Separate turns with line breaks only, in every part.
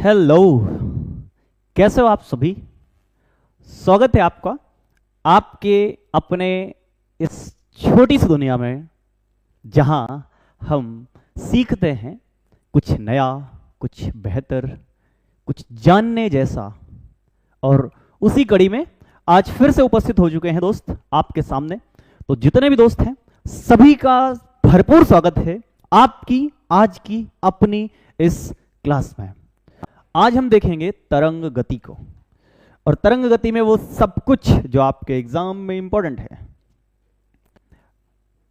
Hello, कैसे हो आप सभी। स्वागत है आपका आपके अपने इस छोटी सी दुनिया में, जहां हम सीखते हैं कुछ नया, कुछ बेहतर, कुछ जानने जैसा। और उसी कड़ी में आज फिर से उपस्थित हो चुके हैं दोस्त आपके सामने। तो जितने भी दोस्त हैं सभी का भरपूर स्वागत है आपकी आज की अपनी इस क्लास में। आज हम देखेंगे तरंग गति को, और तरंग गति में वो सब कुछ जो आपके एग्जाम में इंपॉर्टेंट है।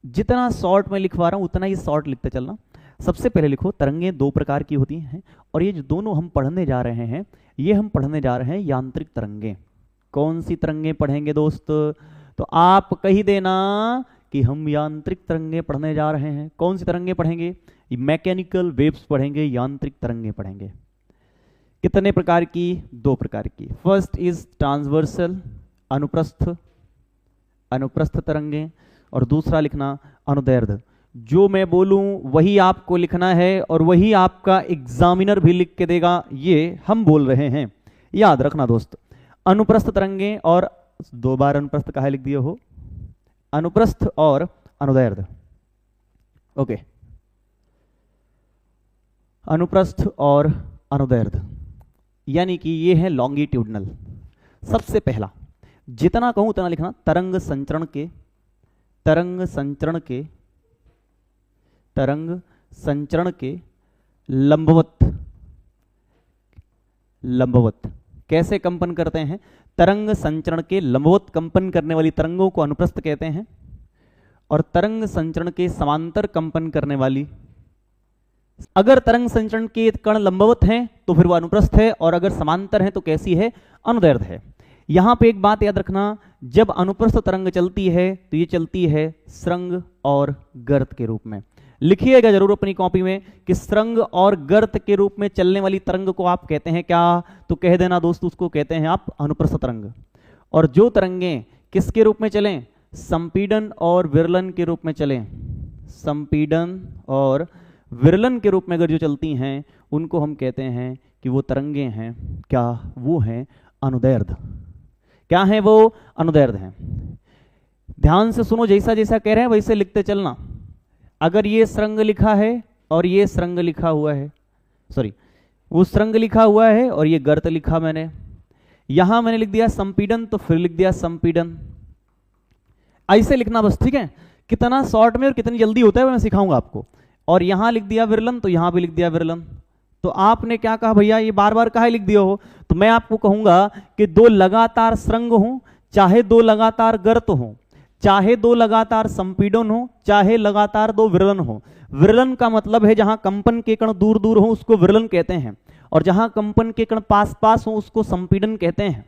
जितना शॉर्ट में लिखवा रहा हूं उतना ही शॉर्ट लिखते चलना। सबसे पहले लिखो, तरंगें दो प्रकार की होती हैं, और ये जो दोनों हम पढ़ने जा रहे हैं, ये हम पढ़ने जा रहे हैं यांत्रिक तरंगें। कौन सी तरंगें पढ़ेंगे दोस्त? तो आप कही देना कि हम यांत्रिक तरंगें पढ़ने जा रहे हैं। कौन सी तरंगें पढ़ेंगे? मैकेनिकल वेव्स पढ़ेंगे, यांत्रिक तरंगें पढ़ेंगे। कितने प्रकार की? दो प्रकार की। फर्स्ट इज ट्रांसवर्सल, अनुप्रस्थ तरंगें, और दूसरा लिखना अनुदैर्ध्य। जो मैं बोलूं वही आपको लिखना है, और वही आपका एग्जामिनर भी लिख के देगा। ये हम बोल रहे हैं, याद रखना दोस्त। अनुप्रस्थ तरंगें, और दो बार अनुप्रस्थ कहा लिख दिए हो, अनुप्रस्थ और अनुदैर्ध्य। ओके, अनुप्रस्थ और अनुदैर्ध्य यानी कि ये है लॉन्गिट्यूडनल। सबसे पहला, जितना कहूं उतना लिखना। तरंग संचरण के, तरंग संचरण के, तरंग संचरण के लंबवत, लंबवत कैसे कंपन करते हैं? तरंग संचरण के लंबवत कंपन करने वाली तरंगों को अनुप्रस्थ कहते हैं, और तरंग संचरण के समांतर कंपन करने वाली, अगर तरंग संचरण के कण लंबवत हैं तो फिर वो अनुप्रस्थ है, और अगर समांतर हैं तो कैसी है? अनुदैर्ध्य है। यहां पे एक बात याद रखना, जब अनुप्रस्थ तरंग चलती है तो ये चलती है स्रंग और गर्त के रूप में। लिखिएगा जरूर अपनी कॉपी में कि स्रंग और गर्त के रूप में चलने वाली तरंग को आप कहते हैं क्या? तो कह देना दोस्त, उसको कहते हैं आप अनुप्रस्थ तरंग। और जो तरंगें किसके रूप में चलें? संपीडन और विरलन के रूप में चलें, संपीडन और विरलन के रूप में अगर जो चलती हैं, उनको हम कहते हैं कि वो तरंगें हैं क्या? वो हैं अनुदैर्ध्य। क्या है वो? अनुदैर्ध्य हैं। ध्यान से सुनो, जैसा जैसा कह रहे हैं वैसे लिखते चलना। अगर ये स्रंग लिखा है और ये स्रंग लिखा हुआ है, सॉरी वो स्रंग लिखा हुआ है और ये गर्त लिखा मैंने, यहां मैंने लिख दिया संपीडन तो फिर लिख दिया संपीडन। ऐसे लिखना बस, ठीक है। कितना शॉर्ट में और कितनी जल्दी होता है मैं सिखाऊंगा आपको। और यहां लिख दिया विरलन तो यहां भी लिख दिया विरलन। तो आपने क्या कहा, भैया ये बार बार कहा लिख दिया हो? तो मैं आपको कहूंगा कि दो लगातार स्रंग हो, चाहे दो लगातार गर्त हो, चाहे दो लगातार संपीडन हो, चाहे लगातार दो विरलन हो। विरलन का मतलब है जहां कंपन के कण दूर दूर हो उसको विरलन कहते हैं, और जहां कंपन के कण पास पास हो उसको संपीडन कहते हैं।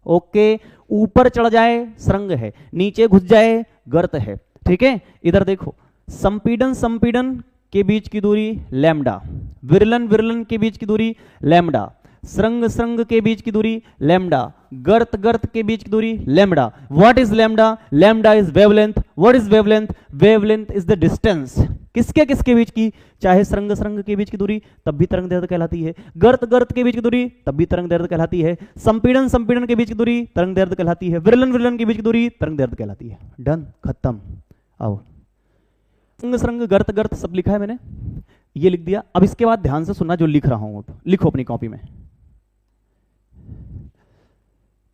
ओके, ऊपर चढ़ जाए स्रंग है, नीचे घुस जाए गर्त है, ठीक है। इधर देखो, संपीडन संपीडन के बीच की दूरी लैम्डा, विरलन विरलन के बीच की दूरी लैम्डा, स्रंग स्रंग के बीच की दूरी लैम्डा, गर्त गर्त के बीच की दूरी lambda. What is lambda? Lambda is wavelength. What is wavelength? Wavelength is the distance किसके किसके बीच की? चाहे स्रंग स्रंग के बीच की दूरी तब भी तरंग दैर्ध्य कहलाती है, गर्त गर्त के बीच की दूरी तब भी तरंग दैर्ध्य कहलाती है, संपीडन संपीडन के बीच की दूरी तरंग दैर्ध्य कहलाती है, विरलन विरलन के बीच की दूरी तरंग दैर्ध्य कहलाती है। डन, खत्म। आओ, स्रंग स्रंग गर्त गर्त सब लिखा है मैंने, ये लिख दिया। अब इसके बाद ध्यान से सुनना जो लिख रहा हूं, लिखो अपनी कॉपी में।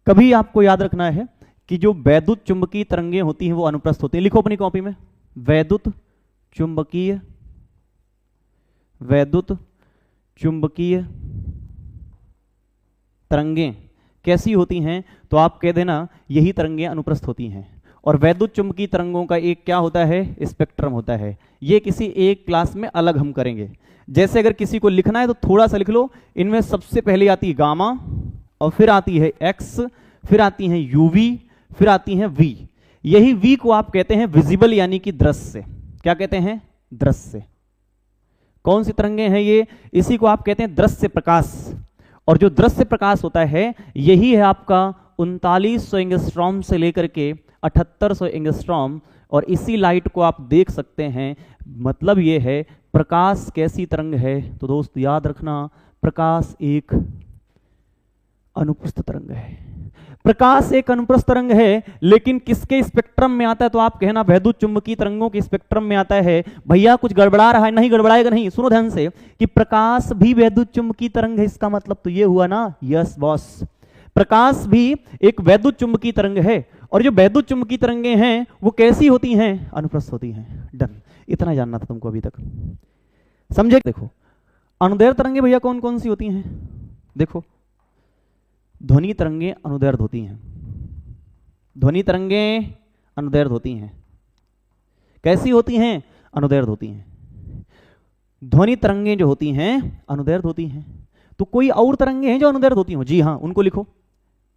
कभी आपको याद रखना है कि जो वैद्युत चुंबकीय तरंगें होती हैं वो अनुप्रस्थ होती हैं। लिखो अपनी कॉपी में, वैद्युत चुंबकीय, वैद्युत चुंबकीय तरंगें कैसी होती हैं? तो आप कह देना यही तरंगें अनुप्रस्थ होती हैं। और वैद्युत चुंबकीय तरंगों का एक क्या होता है? स्पेक्ट्रम होता है। ये किसी एक क्लास में अलग हम करेंगे। जैसे अगर किसी को लिखना है तो थोड़ा सा लिख लो। इनमें सबसे पहले आती है गामा, और फिर आती है एक्स, फिर आती है यूवी, फिर आती है वी। यही वी को आप कहते हैं विजिबल यानी कि दृश्य। क्या कहते हैं? दृश्य। कौन सी तरंगें हैं ये? इसी को आप कहते हैं दृश्य प्रकाश। और जो दृश्य प्रकाश होता है यही है आपका 3900 एंगस्ट्रॉम से लेकर के 7800 एंगस्ट्रॉम। और इसी लाइट को आप देख सकते हैं। मतलब ये है प्रकाश कैसी तरंग है? तो दोस्त याद रखना, प्रकाश एक अनुप्रस्थ तरंग है। प्रकाश एक अनुप्रस्थ तरंग है, लेकिन किसके स्पेक्ट्रम में आता है? तो आप कहना वैद्युत चुंबकीय तरंगों के स्पेक्ट्रम में आता है। भैया कुछ गड़बड़ा रहा है? नहीं गड़बड़ाएगा नहीं, सुनो ध्यान से कि प्रकाश भी वैद्युत चुंबकीय तरंग है। इसका मतलब तो ये हुआ ना, यस बॉस, प्रकाश भी एक वैद्युत चुंबकीय तरंग है। और जो वैद्युत चुंबकीय तरंगें हैं वो कैसी होती हैं? अनुप्रस्थ होती हैं। डन, इतना जानना था तुमको अभी तक, समझे? देखो अनुदैर्ध्य तरंगें भैया कौन कौन सी होती हैं? देखो ध्वनि तरंगें अनुदैर्ध्य होती हैं। ध्वनि तरंगें अनुदैर्ध्य होती हैं। कैसी होती हैं? अनुदैर्ध्य होती हैं। ध्वनि तरंगें जो होती हैं अनुदैर्ध्य होती हैं। तो कोई और तरंगें हैं जो अनुदैर्ध्य होती हो? जी हाँ, उनको लिखो।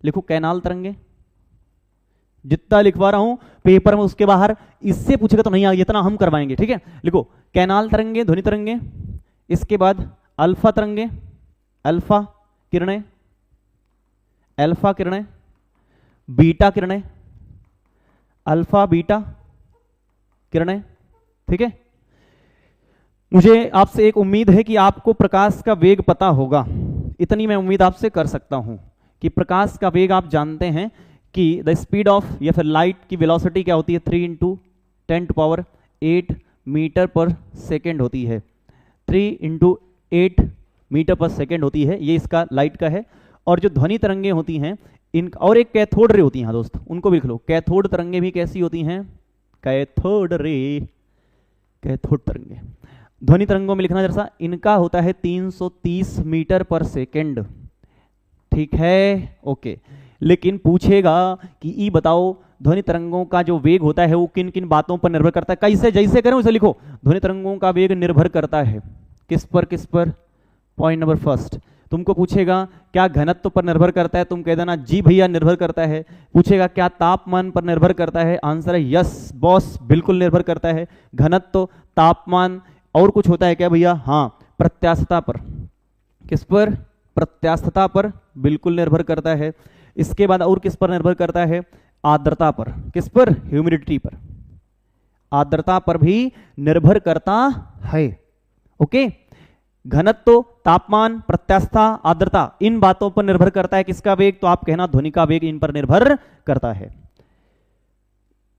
लिखो कैनाल तरंगें। जितना लिखवा रहा हूं पेपर में उसके बाहर इससे पूछेगा तो नहीं आ, इतना हम करवाएंगे, ठीक है? लिखो कैनाल तरंगें, ध्वनि तरंगें। इसके बाद अल्फा तरंगें, अल्फा किरणें, अल्फा किरणें, बीटा किरणें, अल्फा बीटा किरणें, ठीक है? मुझे आपसे एक उम्मीद है कि आपको प्रकाश का वेग पता होगा। इतनी मैं उम्मीद आपसे कर सकता हूं कि प्रकाश का वेग आप जानते हैं कि द स्पीड ऑफ या फिर लाइट की वेलोसिटी क्या होती है? 3 × 10⁸ मीटर पर सेकेंड होती है। 3 × 8 मीटर पर सेकेंड होती है, ये इसका लाइट का है। और जो ध्वनि तरंगें होती हैं इन, और एक कैथोड रे होती हैं दोस्त, उनको भी लिख लो। कैथोड तरंगें भी कैसी होती हैं? कैथोड रे, कैथोड तरंगें। ध्वनि तरंगों में लिखना जरा, इनका होता है 330 मीटर पर सेकेंड, ठीक है? ओके। लेकिन पूछेगा कि ई बताओ ध्वनि तरंगों का जो वेग होता है वो किन किन बातों पर निर्भर करता है? कैसे? जैसे करें उसे लिखो। ध्वनि तरंगों का वेग निर्भर करता है किस पर? किस पर? Point number first. तुमको पूछेगा क्या घनत्व पर निर्भर करता है? तुम कह देना जी भैया निर्भर करता है। पूछेगा क्या तापमान पर निर्भर करता है? आंसर है यस बॉस, बिल्कुल निर्भर करता है। घनत्व, तापमान, और कुछ होता है क्या भैया? हाँ, प्रत्यास्थता पर। किस पर? प्रत्यास्थता पर बिल्कुल निर्भर करता है। इसके बाद और किस पर निर्भर करता है? आर्द्रता पर। किस पर? ह्यूमिडिटी पर। आर्द्रता पर भी निर्भर करता है। ओके, घनत्व, तापमान, प्रत्यास्थता, आर्द्रता, इन बातों पर निर्भर करता है किसका वेग? तो आप कहना ध्वनि का वेग इन पर निर्भर करता है।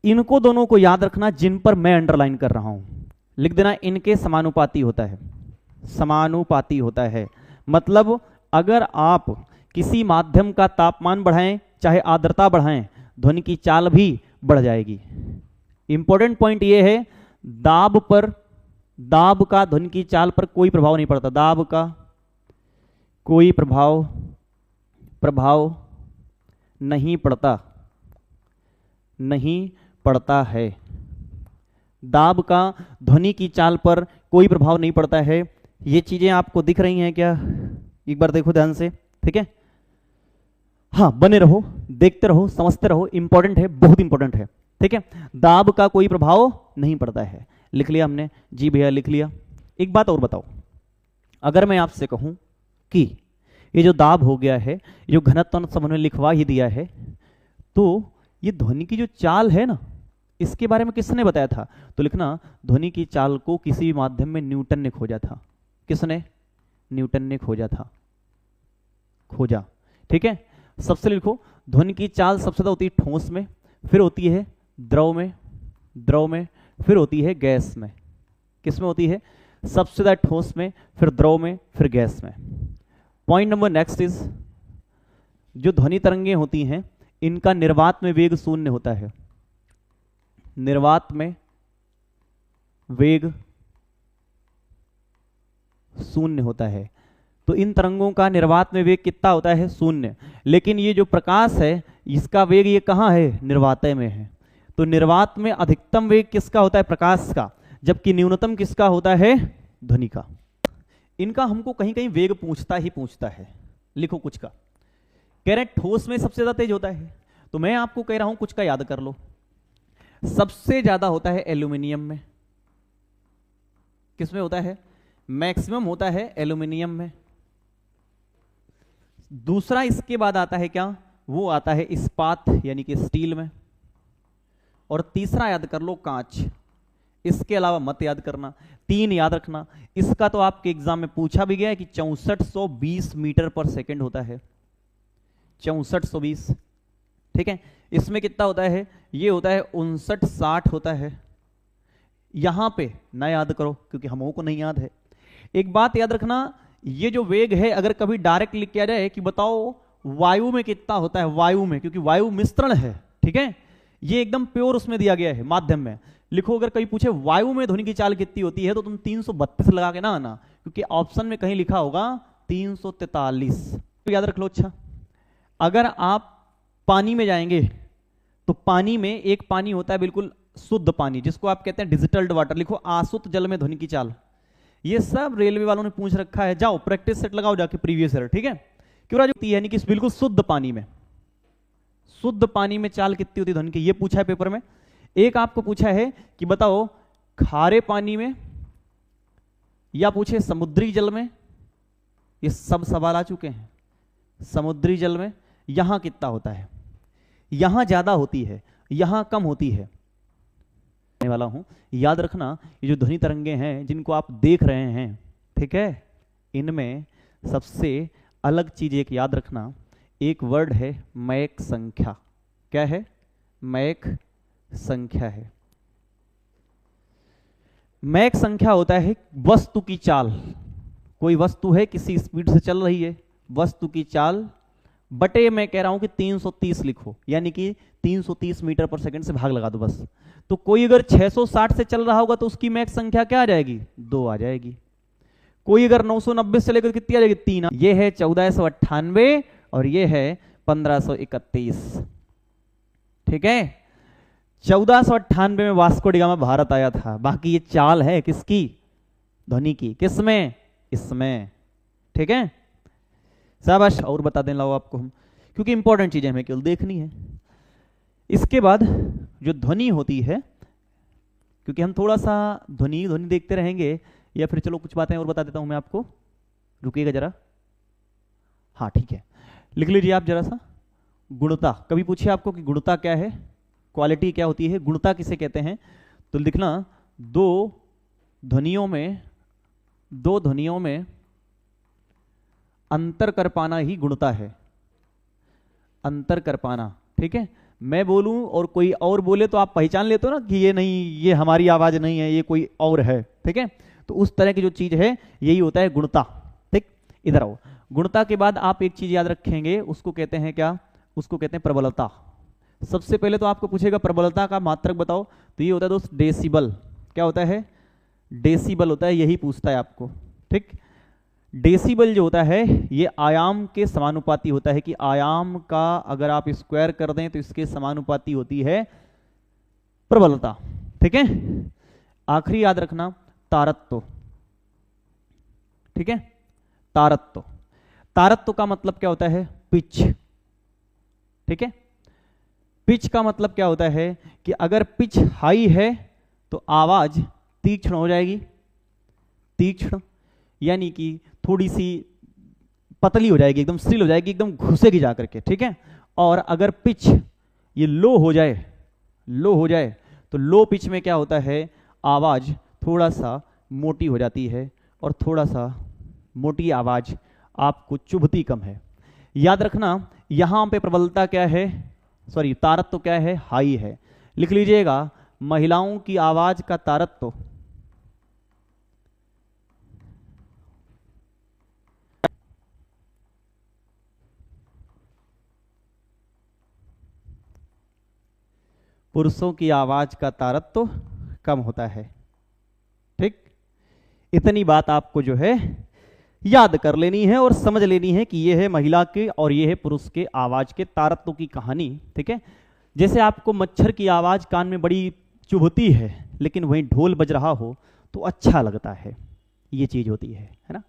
इनको दोनों को याद रखना जिन पर मैं अंडरलाइन कर रहा हूं, लिख देना इनके समानुपाती होता है। समानुपाती होता है मतलब अगर आप किसी माध्यम का तापमान बढ़ाएं चाहे आर्द्रता बढ़ाएं, ध्वनि की चाल भी बढ़ जाएगी। इंपॉर्टेंट पॉइंट यह है, दाब पर, दाब का ध्वनि की चाल पर कोई प्रभाव नहीं पड़ता। दाब का कोई प्रभाव नहीं पड़ता, नहीं पड़ता है। दाब का ध्वनि की चाल पर कोई प्रभाव नहीं पड़ता है। ये चीजें आपको दिख रही हैं क्या? एक बार देखो ध्यान से, ठीक है? हाँ, बने रहो, देखते रहो, समझते रहो, इंपॉर्टेंट है, बहुत इंपॉर्टेंट है, ठीक है? दाब का कोई प्रभाव नहीं पड़ता है। लिख लिया हमने? जी भैया लिख लिया। एक बात और बताओ, अगर मैं आपसे कहूं कि ये जो दाब हो गया है, ये जो घनत्व सब हमने लिखवा ही दिया है, तो ये ध्वनि की जो चाल है ना, इसके बारे में किसने बताया था? तो लिखना ध्वनि की चाल को किसी भी माध्यम में न्यूटन ने खोजा था। किसने? न्यूटन ने खोजा था, खोजा, ठीक है? सबसे लिखो, ध्वनि की चाल सबसे ज्यादा होती है ठोस में, फिर होती है द्रव में, द्रव में, फिर होती है गैस में। किस में होती है? सबसे ज्यादा ठोस में, फिर द्रव में, फिर गैस में। पॉइंट नंबर नेक्स्ट इज, जो ध्वनि तरंगें होती हैं इनका निर्वात में वेग शून्य होता है। निर्वात में वेग शून्य होता है। तो इन तरंगों का निर्वात में वेग कितना होता है? शून्य। लेकिन ये जो प्रकाश है इसका वेग ये कहाँ है? निर्वात में है। तो निर्वात में अधिकतम वेग किसका होता है? प्रकाश का, जबकि न्यूनतम किसका होता है? ध्वनि का। इनका हमको कहीं कहीं वेग पूछता ही पूछता है। लिखो कुछ का, कह रहे ठोस में सबसे ज्यादा तेज होता है, तो मैं आपको कह रहा हूं कुछ का याद कर लो। सबसे ज्यादा होता है एल्यूमिनियम में। किसमें होता है? मैक्सिमम होता है एल्यूमिनियम में। दूसरा इसके बाद आता है क्या? वो आता है इस्पात यानी कि स्टील में। और तीसरा याद कर लो, कांच। इसके अलावा मत याद करना। 3 याद रखना। इसका तो आपके एग्जाम में पूछा भी गया है कि 6420 मीटर पर सेकंड होता है, 6420। ठीक है, इसमें कितना होता है, ये होता है 5960 होता है। यहां पे ना याद करो क्योंकि हम को नहीं याद है। एक बात याद रखना, ये जो वेग है अगर कभी डायरेक्ट लिख किया जाए कि बताओ वायु में कितना होता है, वायु में, क्योंकि वायु मिश्रण है, ठीक है, ये एकदम प्योर उसमें दिया गया है माध्यम में। लिखो अगर कभी पूछे वायु में ध्वनि की चाल कितनी होती है तो तुम 332 लगा के ना आना, क्योंकि ऑप्शन में कहीं लिखा होगा 343। तो याद रख लो। अच्छा, अगर आप पानी में जाएंगे तो पानी में एक पानी होता है बिल्कुल शुद्ध पानी, जिसको आप कहते हैं डिजिटल्ड वाटर। लिखो आसुत जल में ध्वनि की चाल। ये सब रेलवे वालों ने पूछ रखा है, जाओ प्रैक्टिस सेट लगाओ जाके प्रीवियस ईयर। ठीक है, क्यों राजू, यानी कि बिल्कुल शुद्ध पानी में, शुद्ध पानी में चाल कितनी होती है ध्वनि की, ये पूछा है पेपर में। एक आपको पूछा है कि बताओ खारे पानी में या पूछे समुद्री जल में, ये सब सवाल आ चुके हैं। समुद्री जल में यहां कितना होता है, यहां ज्यादा होती है, यहां कम होती है वाला हूं। याद रखना, ये जो ध्वनि तरंगे हैं जिनको आप देख रहे हैं, ठीक है, इनमें सबसे अलग चीज एक याद रखना, एक वर्ड है मैक संख्या। क्या है, मैक संख्या है। मैक संख्या होता है वस्तु की चाल। कोई वस्तु है किसी स्पीड से चल रही है, वस्तु की चाल बटे, मैं कह रहा हूं कि 330 लिखो, यानी कि 330 मीटर पर सेकंड से भाग लगा दो बस। तो कोई अगर 660 से चल रहा होगा तो उसकी मैक संख्या क्या आ जाएगी, 2 आ जाएगी। कोई अगर 990 से लेकर कितनी आ जाएगी, 3। ये है 1498 और ये है 1531। ठीक है, 1498 में वास्को डी गामा भारत आया था। बाकी ये चाल है किसकी, ध्वनि की। किसमें, इसमें। ठीक है, शाबाश। और बता दें लाओ आपको हम, क्योंकि इंपॉर्टेंट चीजें हमें केवल देखनी है। इसके बाद जो ध्वनि होती है, क्योंकि हम थोड़ा सा ध्वनि देखते रहेंगे, या फिर चलो कुछ बातें और बता देता हूं मैं आपको, रुकिएगा जरा। हाँ ठीक है, लिख लीजिए आप जरा सा। गुणता, कभी पूछिए आपको कि गुणता क्या है, क्वालिटी क्या होती है, गुणता किसे कहते हैं, तो लिखना दो ध्वनियों में अंतर कर पाना ही गुणता है। अंतर कर पाना, ठीक है। मैं बोलूं और कोई और बोले तो आप पहचान लेते हो ना कि ये नहीं, ये हमारी आवाज नहीं है, ये कोई और है, ठीक है। तो उस तरह की जो चीज है यही होता है गुणता। ठीक, इधर आओ। गुणता के बाद आप एक चीज याद रखेंगे, उसको कहते हैं क्या, उसको कहते हैं प्रबलता। सबसे पहले तो आपको पूछेगा प्रबलता का मात्रक बताओ, तो ये होता है दोस्त डेसिबल। क्या होता है, डेसिबल होता है, यही पूछता है आपको। ठीक, डेसिबल जो होता है ये आयाम के समानुपाती होता है, कि आयाम का अगर आप स्क्वायर कर दें तो इसके समानुपाती होती है प्रबलता। ठीक है, आखिरी याद रखना तारत्व। ठीक है, तारत्व। तारत्व का मतलब क्या होता है, पिच। ठीक है, पिच का मतलब क्या होता है कि अगर पिच हाई है तो आवाज तीक्ष्ण हो जाएगी। तीक्ष्ण यानी कि थोड़ी सी पतली हो जाएगी, एकदम श्रील हो जाएगी, एकदम घुसेगी जाकर के। ठीक है, और अगर पिच ये लो हो जाए तो लो पिच में क्या होता है, आवाज थोड़ा सा मोटी हो जाती है, और थोड़ा सा मोटी आवाज आपको चुभती कम है। याद रखना यहां पे प्रबलता क्या है, सॉरी तारत्व क्या है, हाई है। लिख लीजिएगा महिलाओं की आवाज का तारत्व पुरुषों की आवाज का तारत्व कम होता है। ठीक, इतनी बात आपको जो है याद कर लेनी है और समझ लेनी है कि यह है महिला के और यह है पुरुष के आवाज के तारत्व की कहानी। ठीक है, जैसे आपको मच्छर की आवाज कान में बड़ी चुभती है, लेकिन वहीं ढोल बज रहा हो तो अच्छा लगता है, ये चीज होती है ना।